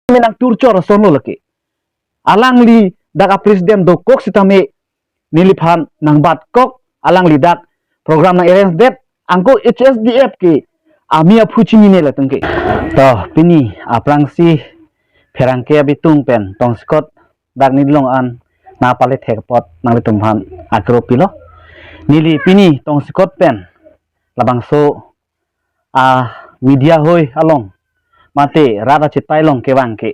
menang turco rasono laki alang li dak presiden do kok sitame niliphan nang bat kok alang li dak program nang arrange det angko HSDF ke amia phuchi mine la tengke to pini aprang si pherangke abitung pen tong skot dak nilong an na pale thekpot nang tumhan akro pilo nili pini tong skot pen labang so media hoi along mate rada chitai long ke bangke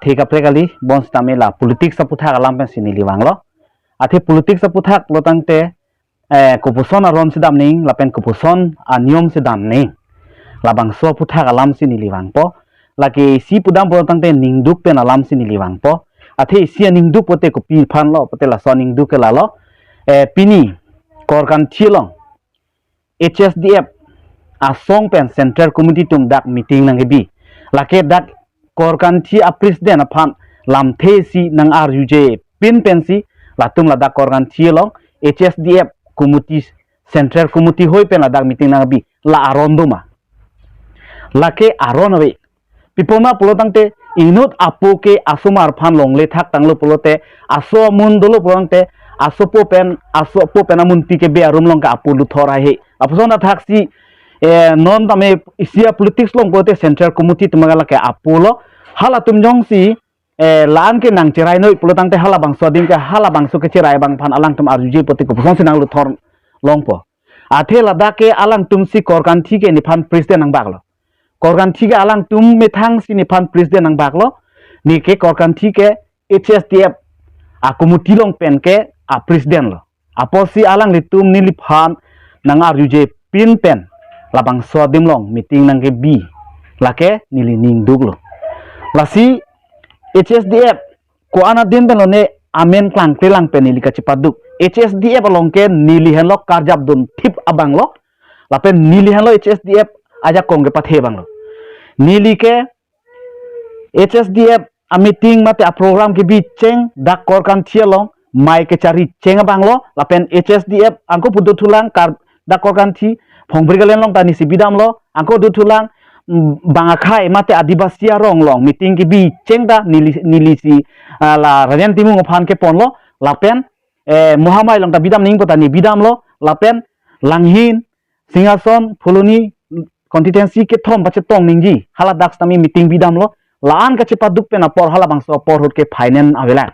theka prekali bons tamela politik saputha alam pen sinili wanglo athe politik saputha lotangte kupuson aron sidam ning lapen kupuson niom sidam ning labang so putha alam sinili wangpo laki si pudam lotangte ningduk pen alam sinili wangpo athe sia ningduk pote ko pi phan lo pote la so ningduk ke lalo pini korkan thilong HSDF asong pen central committee tum dak meeting nang ebi lake dak korkan thi presiden aphan lam the si nang RUJ pin pensi latung ladak korkan thi long HSDF committee central committee hoi pen ladak meeting nang ebi la aronduma lake aronawe pipoma polotangte inut apo ke asumar phan longle thak tanglo polote aso mundolo polangte asopo pen amun pike be arum long ka apulu thora he apsona thaksi non tame isia politics long pote central committee tumagala ke apolo hala tumjong si laan ke nang cerai noi polotang te hala bang swading ke hala bang so ke cerai bang phan alang tum RUJ pote ko pusong sinang lu thor longpo athe lada ke alang tum si korkan thi ke ni phan president nang baglo korkan thi ke alang tum methang si ni phan president nang baglo ni ke korkan thi ke HSDF committee long pen ke presiden lo aposi alang litum ni liphan nang RUJ pin pen labang swadim long meeting nang ke bi lake nili ning duglo lasi HSDF ko ana din ben ne amen klang telang pen nili ka cipaduk HSDF long ke nili henlo karjab dun tip abang lo lapen nili henlo HSDF aja kongge pathe bang lo nili ke HSDF a meeting mate a program ke bi cheng dak korkan thielong mai ke cari ceng abang lo lapen HSDF angko putu tulang kar dak korkan thi phongbrigalen long tani sibidam lo angko du tulang bangakhai mate adibasia rong long meeting ki bi chengda nilisi la rajan timu ngophan ke pon lo lapen muhamai long ta bidam ning potani bidam lo lapen langhin singason pholoni constituency ke thom bache tong ningji hala dax tami meeting bidam lo laan ka chepa duk pena por hala bang so por hut ke finance avela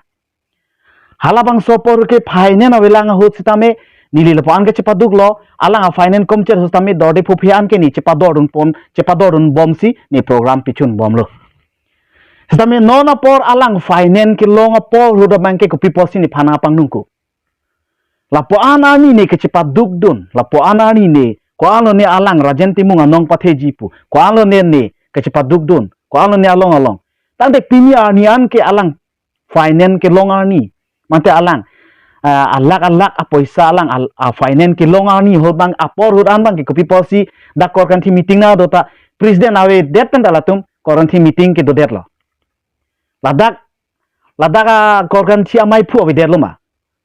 hala bang so por ke finance avela nga hut sitame nili lepan ke cepat duk lo alang finance komcer sustami dorde pupian ke ni cepat dordun bom si ni program pichun bom lo sustami nona por alang finance ke long por huda bangke ko people si ni phana pang nungku lapo ana ni ne ke cepat duk dun lapo ana ni ne ko alo ne alang rajen timung anong pathe jipu ko alo ne ke cepat duk dun ko alo ne along tante pini anian ke alang finance ke long ani mante alang alak apoisa alang finance ke long ani hol bang apor hudan bang ke kopi policy da korkan thi meeting na dota president awe det pen dalatum korkan thi meeting ke do det lo ladak korkan thi amai phu awe det lo ma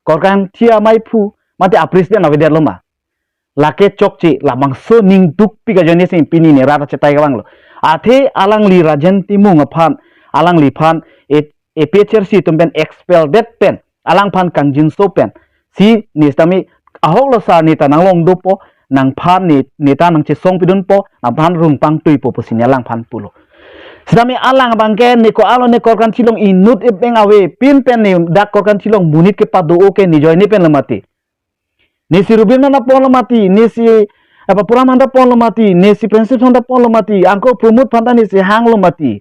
korkan thi amai phu mate a president awe det lo ma lake chokchi lamang so ning duk pi ga jone sin pini ne rata chetai ga bang lo athe alang li rajen timung aphan alang li phan APHRC tumben expel det pen alang phan kangjin so pen si nistami ahok lo sa neta nang long dopo nang phan ni neta nang che song pidun po nang phan rung pang tui po posini alang phan pulo sidami alang bangke ni ko alo ne korkan silong inut ipeng awe pin pen ni dak korkan silong munit ke padu oke ni joy ni pen lemati ni si rubin na pon lemati ni si apa puramanda pon lemati ni si prinsip sonda pon lemati angko promot phan ni si hang lemati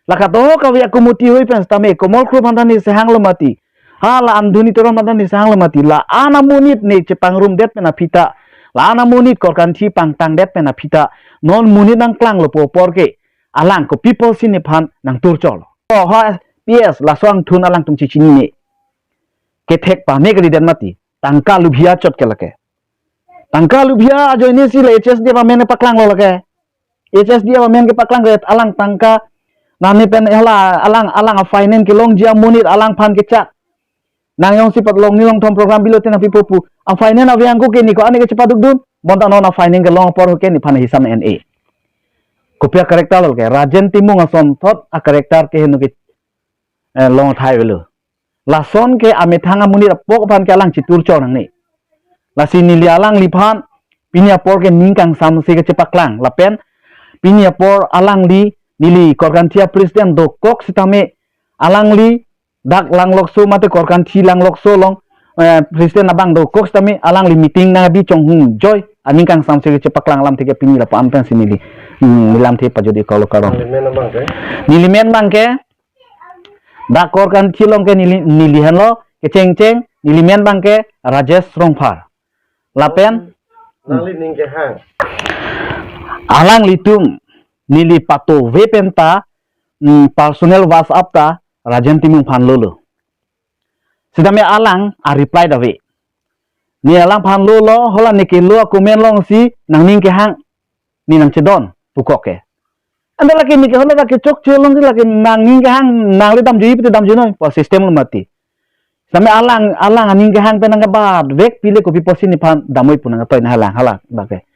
lakato ka wi akumuti hoi pen stame komol kru phan ni si hang lemati hala anduni toron mantan ni sang lemati la ana munit ne cepang rum det pena pita la ana munit korkan thi pang tang det pena pita non munit nang klang lo por ke alang ko people sin ne phan nang tur chol o ha PS la swang thun alang tum chichini ne ke thek pa me gri den mati tangka lubhia chot ke lake tangka lubhia ajo ni si le HSD ba men paklang lo lake HSD ba men ke paklang ret alang tangka nani pen hala alang finance ke long jia munit alang phan ke chat nang yong sipat long ni long thom program bilo tena pipopu a finance avyang ko ke ni ko ani ke cepat duk dun bonta non a finance ke long por ke ni phan hisam NA kopia karakter lo ke Rajen Timung ason thot a karakter ke henu ke long thai velo lason ke ame thanga muni pok pan ke alang citur chor nang ni lasi nili alang lipan pinia por ke ningkang sam se ke cepaklang lapen pinia por alang li nili korgantia presiden do kok sitame alang li dak lang lokso mate korganti lang lokso long presiden abang do kok sitame alang li meeting na bi chong hung joy aningkang sam se ke cepaklang lam tege pini la pampen sinili nilam the pajodi kalau karong nilimen bangke dak korganti long ke nilihan lo ke ceng ceng nilimen bangke Rajesh Rongphar lapen nali ningke hang alang litum nili pato vepenta personal WhatsApp ta Rajen Timung phan lolo sidame alang a reply dawe ni alang phan lolo hola ni ke lo comment long si nang ning ke hang ni nang cedon pukok ke anda lagi ni ke hola lagi chok chelong di lagi nang ning ke hang nang le dam jui pite dam juno po system lo mati same alang aning ke hang penang ba vek pile kopi posi ni phan damoi punang toy na halang bake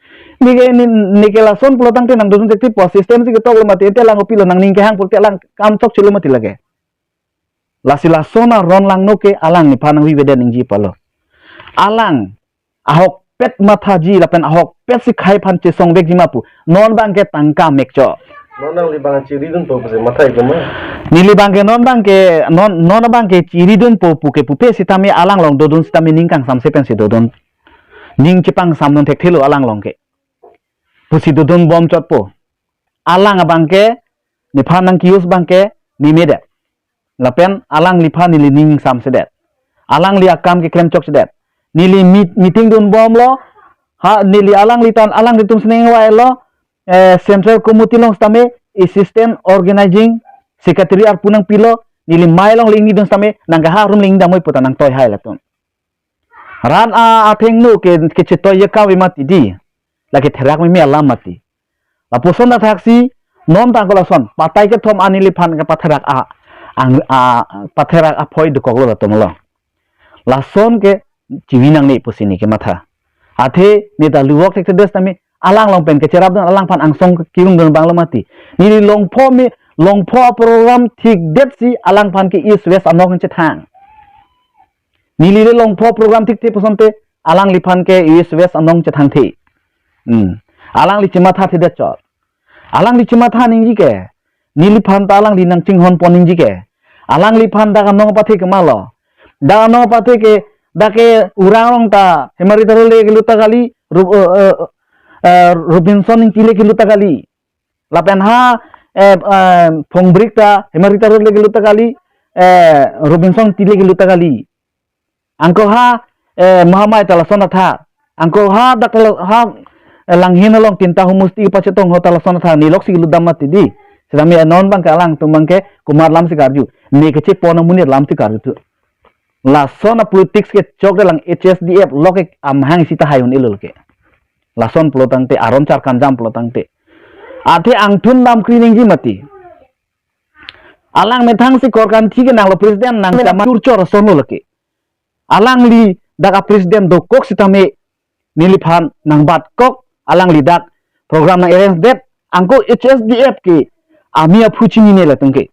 ni ke lason pelotang te nang dudun tekti pos system si ketok lo mati te lang kopi lo nang ning ke hang pulte lang kam chok chelo mati lage lasi lasona ron lang no ke alang ni phanang wi beden ingji palo alang ahok pet mathaji lapen ahok pet si khai phan che song bek jimapu non bang ke tangka mekcho nonang li bang ciri dun po pese matai kema nili bang ke non bang ke ciri dun po pu ke pupe sitame alang long dodun sitame ningkang samse pen si dodun ning chipang samnon tek thelo alang long ke pusi dodun bom chot po alang abang ke ni phanang kius bang ke ni mede lapen alang li phan nili ning sam sedet alang li akam ke klem chok sedet nili meeting dun bom lo ha nili alang litan alang ditum sneng wa lo central committee long stame assistant organizing secretary ar punang pilo nili mailong ling dun stame nangga harum ling damoi puta nang toy hai laton ran a atheng nu ke chitoy ye kawi mati di lagi therak mi alam mati lapuson da thaksi non ta ko son patai ke thom anili phan ke patherak patherak a phoi du koklo da tomlo lason ke ciwinang ni pusini ke matha athe ni da luwok tek des tami alang long pen ke cerap dan alang pan angsong kiung dan banglo mati ni longpho program thik det si alang pan ke east west anok che thang ni li longpho program thik te posonte alang li pan ke east west anong che thang the alang li chimatha the det chot alang li chimatha ning ke ni li pan ta alang li nang chinghon poning ji ke alang li pan da nong pathe ke malo da no pathe ke da ke urang ta hemari tarole geluta kali Robinson ing chile kiluta kali lapen ha Fongbrik ta hemari tarole geluta kali Robinson chile kiluta kali angko ha mahamai talasona tha angko ha dakal ha langhin long tinta humusti pachetong ho talasona tha nilok siglu damati di sedami non bang kalang tumbang ke kumar lam si karju ne ke che pona munir lam si karju tu lasona politics ke chok lang HSDF loke amhang sita hayun ilul ke lason pelotang te aron char kanjam pelotang te ate angthun dam cleaning ji mati alang methang si korkan thike nang lo presiden nang sama turchor sono leke alang li daga presiden do kok sitame niliphan nang bat kok alang li dak program na arrange det angko HSDF ke amia phuchini ne la tungke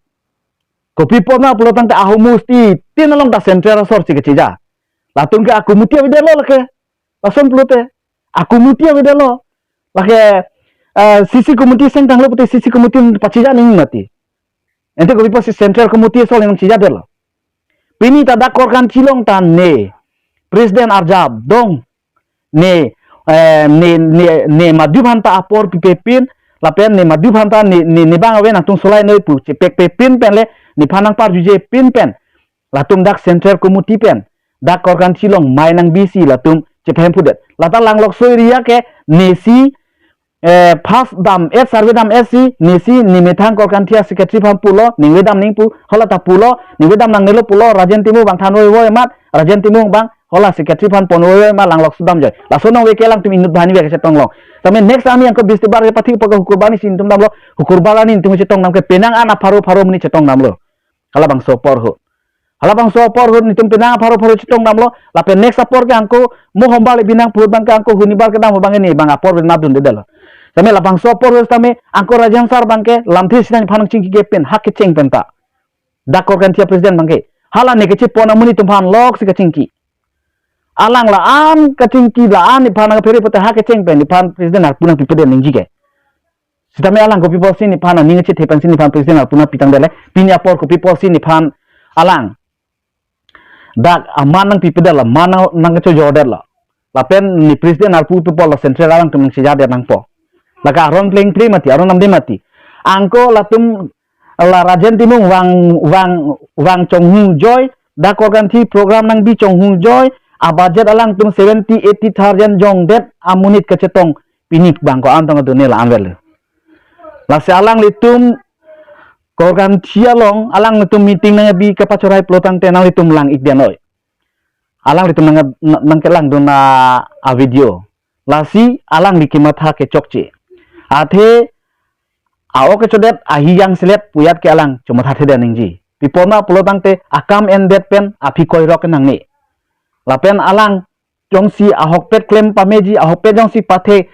kopi pona pelotang te ahu musti tinalong ta central sor si ke chija latung ke aku mutia videlo leke lason pelote aku mutia videlo lake sisi committee seng tanglo pute sisi committee pachija ning mati ente kopi pasi central committee sol ning chija delo pini ta dak korkan chilong tan ne presiden arjab dong ne madhubhanta apor pipepin lapen ne madhubhanta ne bang awen atung solai noi pu pek pepin pen le ni phanang par juje pin pen latung dak central committee pen dak korkan chilong mainang bc latung chephem pudet lata langlok soiria ke nesi first dam survey dam SC nesi nimethang korkan thia secretary pham pulo ningwe dam ning pu hola ta pulo ningwe dam nang nelo pulo Rajen Timung bang thanoi wo mat Rajen Timung bang hola secretary pham ponoi ma langlok sudam joy lasonong we kelang tum inut bhani we ke tonglong tame next ami angko bistibar ke pathi pok hukur bani sin tum damlo hukur balani tum chetong nam ke penang ana pharo mni chetong namlo kala bang sopor ho hala bang sopor ho ni tum penang pharo chetong namlo lapen next apor ke angko mo hombale binang pur bang ke angko hunibar ke dam bang ni bang apor na dun de delo Tame lapang sopor tame angko rajan sar bangke lamthi sinan phanang chingki ge pen hak ke cheng penta dak korgan tia presiden bangke hala ne ke chi pona muni tum phan lok si ka chingki alang la an ka chingki la an ni phanang pheri pote hak ke cheng pen ni phan presiden ar punang pipede ningji ge sitame alang ko people sin ni phan ni nge chi thepan sin ni phan presiden ar punang pitang dele pinya por ko people sin ni phan alang dak aman nang pipede la manang nang cho jorder la pen ni presiden ar pu people la central alang tum si jade nang po laka aron playing free mati aron namde mati angko latum la rajen timung wang chonghu joy da korgan thi program nang bi chonghu joy a budget alang tum 70-80,000 jong det amunit ke cetong pinit bangko antong du ne la anvel la se alang litum korgan thia long alang litum meeting nang bi ke pachorai plotang te nang litum lang ikdianoi alang litum nang ke lang dona a video lasi alang likimat ha ke chokche athe ao ke chodet ahiyang selet puyat ke alang cuma thathe de ningji pipona polotang te akam en det pen api koi rok nang ni lapen alang jongsi ahok pet claim pameji ahok pet jongsi pathe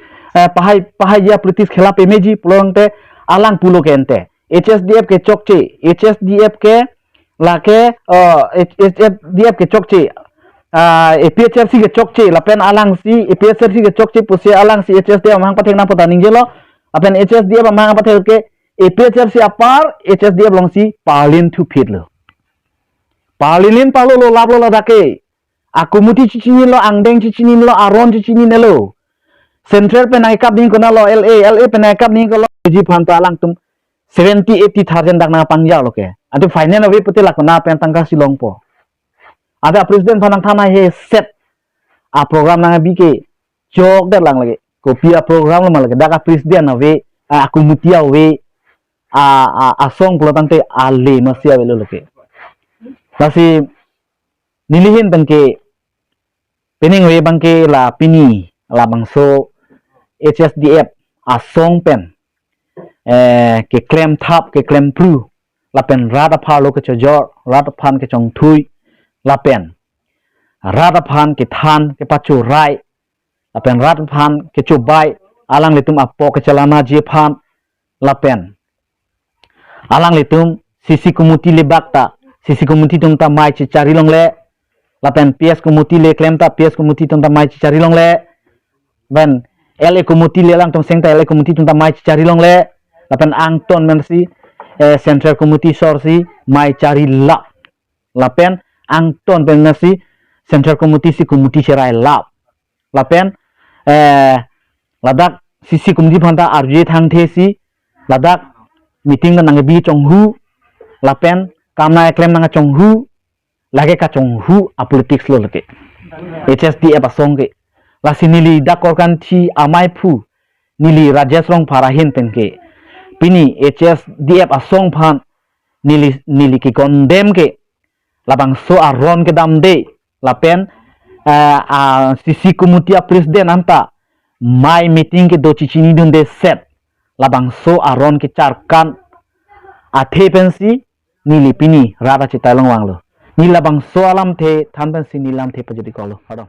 pahai ya politis khela pemeji polong te alang pulo ke ente HSDF ke chokche HSDF ke lake HSDF ke chokche APHRC ke chokche lapen alang si APHRC ke chokche pusi alang si HSDF mang pathek na pota ningjelo apen HSDF mang pathek ke APHRC apar HSDF long si palin thu fit lo palilin palo lo lablo la dake akumuti cicini lo angdeng cicini lo aron cicini nelo central pe naikap ning kona lo LA pe naikap ning ko lo ji phanta alang tum 70-80,000 dak na pangja lo ke atu final awi putih lakona pen tangka silong po ada presiden phanang thana he set a program nang bike jok der lang lagi kopia program lo malage daka presiden awe aku mutia we a song pelotang te ale masia welo loke lasi nilihin bangke pening we bangke la pini la bangso HSDF a song pen ke claim thap ke claim pru la pen rada phalo ke chojor rada phan ke chong thui la pen rada phan ke than ke pachu rai la pen rada phan ke chubai alang litum apo ke celana je phan la pen alang litum sisi kumuti le bakta sisi kumuti tum ta mai chi cari long le la pen PS kumuti le claim ta PS kumuti tum ta mai chi cari long le ben LA kumuti le lang tum seng ta LA kumuti tum ta mai chi cari long le la pen angton men si central kumuti sorsi mai cari la pen angton pen nasi central kumuti si kumuti serai la pen ladak sisi kumuti phanta arje thang the si ladak meeting na nang bi chonghu la pen kamna claim nang chonghu lage ka chonghu a politics lo lake HSDF asong ke la sinili dakorkan thi amai phu nili rajesh rong pharahin penke pini HSDF asong phan nili ki condemn ke labang so aron ke dam de la pen sisi kumutia presiden anta mai meeting ke do chichini dun de set labang so aron ke charkan athe pensi nili pini rada chitalong wanglo nilabang so alam the than pensi nilam the pajudi kolo hado